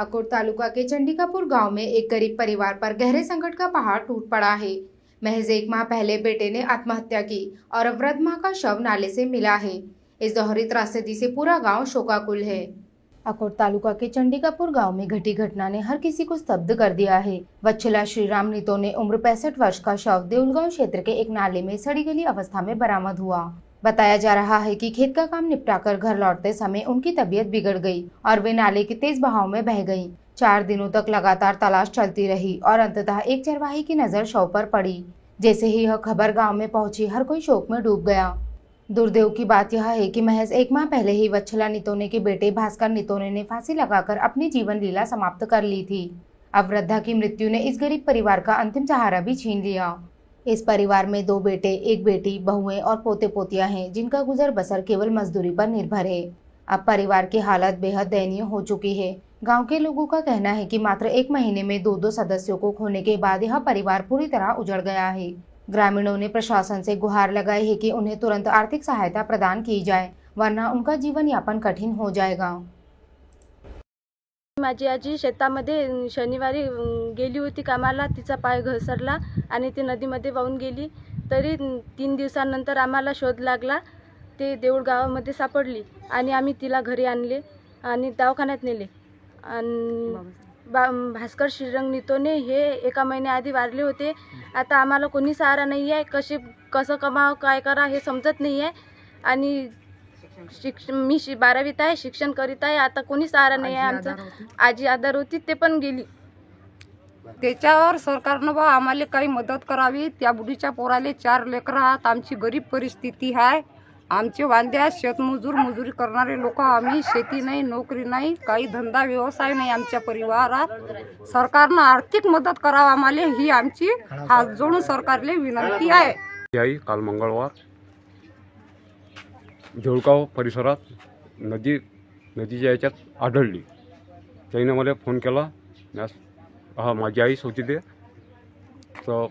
अकोट तालुका के चंडिकापुर गांव में एक गरीब परिवार पर गहरे संकट का पहाड़ टूट पड़ा है। महज एक माह पहले बेटे ने आत्महत्या की और अब वृद्ध मां का शव नाले से मिला है। इस दोहरी त्रासदी से पूरा गांव शोकाकुल है। अकोट तालुका के चंडिकापुर गांव में घटी घटना ने हर किसी को स्तब्ध कर दिया है। वत्सला श्रीराम नीतो ने उम्र 65 वर्ष का शव देउलगांव क्षेत्र के एक नाले में सड़ी गली अवस्था में बरामद हुआ। बताया जा रहा है कि खेत का काम निपटाकर घर लौटते समय उनकी तबीयत बिगड़ गई और वे नाले के तेज बहाव में बह गईं। 4 दिनों तक लगातार तलाश चलती रही और अंततः एक चरवाही की नजर शव पर पड़ी। जैसे ही यह खबर गांव में पहुंची, हर कोई शोक में डूब गया। दुर्दैव की बात यह है कि महज एक माह पहले ही वत्सला नितोने के बेटे भास्कर नितोने ने फांसी लगाकर अपनी जीवन लीला समाप्त कर ली थी। अब वृद्धा की मृत्यु ने इस गरीब परिवार का अंतिम सहारा भी छीन लिया। इस परिवार में 2 बेटे, 1 बेटी, बहुएं और पोते पोतियां हैं, जिनका गुजर बसर केवल मजदूरी पर निर्भर है। अब परिवार की हालत बेहद दयनीय हो चुकी है। गांव के लोगों का कहना है कि मात्र 1 महीने में 2-2 सदस्यों को खोने के बाद यह परिवार पूरी तरह उजड़ गया है। ग्रामीणों ने प्रशासन से गुहार लगाई है कि उन्हें तुरंत आर्थिक सहायता प्रदान की जाए, वरना उनका जीवन यापन कठिन हो जाएगा। माझी आजी शेतामध्ये शनिवारी गेली होती कामाला। तिचा पाय घसरला आणि ती नदीमध्ये वाहून गेली। तरी 3 दिवसानंतर आम्हाला शोध लागला, ते देऊळ गावामध्ये सापडली आणि आम्ही तिला घरी आणले आणि दवाखान्यात नेले। भास्कर श्रीरंग नितोने हे 1 महिन्याआधी वारले होते। आता आम्हाला कोणी सहारा नाही आहे। कसं कमाव काय करा हे समजत नाही आहे आणि मी 12वीत आहे, शिक्षण करीत आहे। आता कोणी सहारा नाही आहे। आमचं आजी आधार होती, ते पण गेली। त्याच्यावर सरकारनं बा आम्हाला काही मदत करावी। त्या बुढीच्या पोराले 4 लेकरं आहेत। आमची गरीब परिस्थिती आहे। आमचे वांद्या शेतमजूर मजुरी करणारे लोक आम्ही। शेती नाही, नोकरी नाही, काही धंदा व्यवसाय नाही आमच्या परिवारात। सरकारनं आर्थिक मदत करावी आम्हाला, ही आमची हात जोडून सरकारले विनंती आहे। काल मंगळवार देऊळगाव परिसरात नदीच्या याच्यात आढळली। त्याने मला फोन केला। माझी आईच होती ते, तर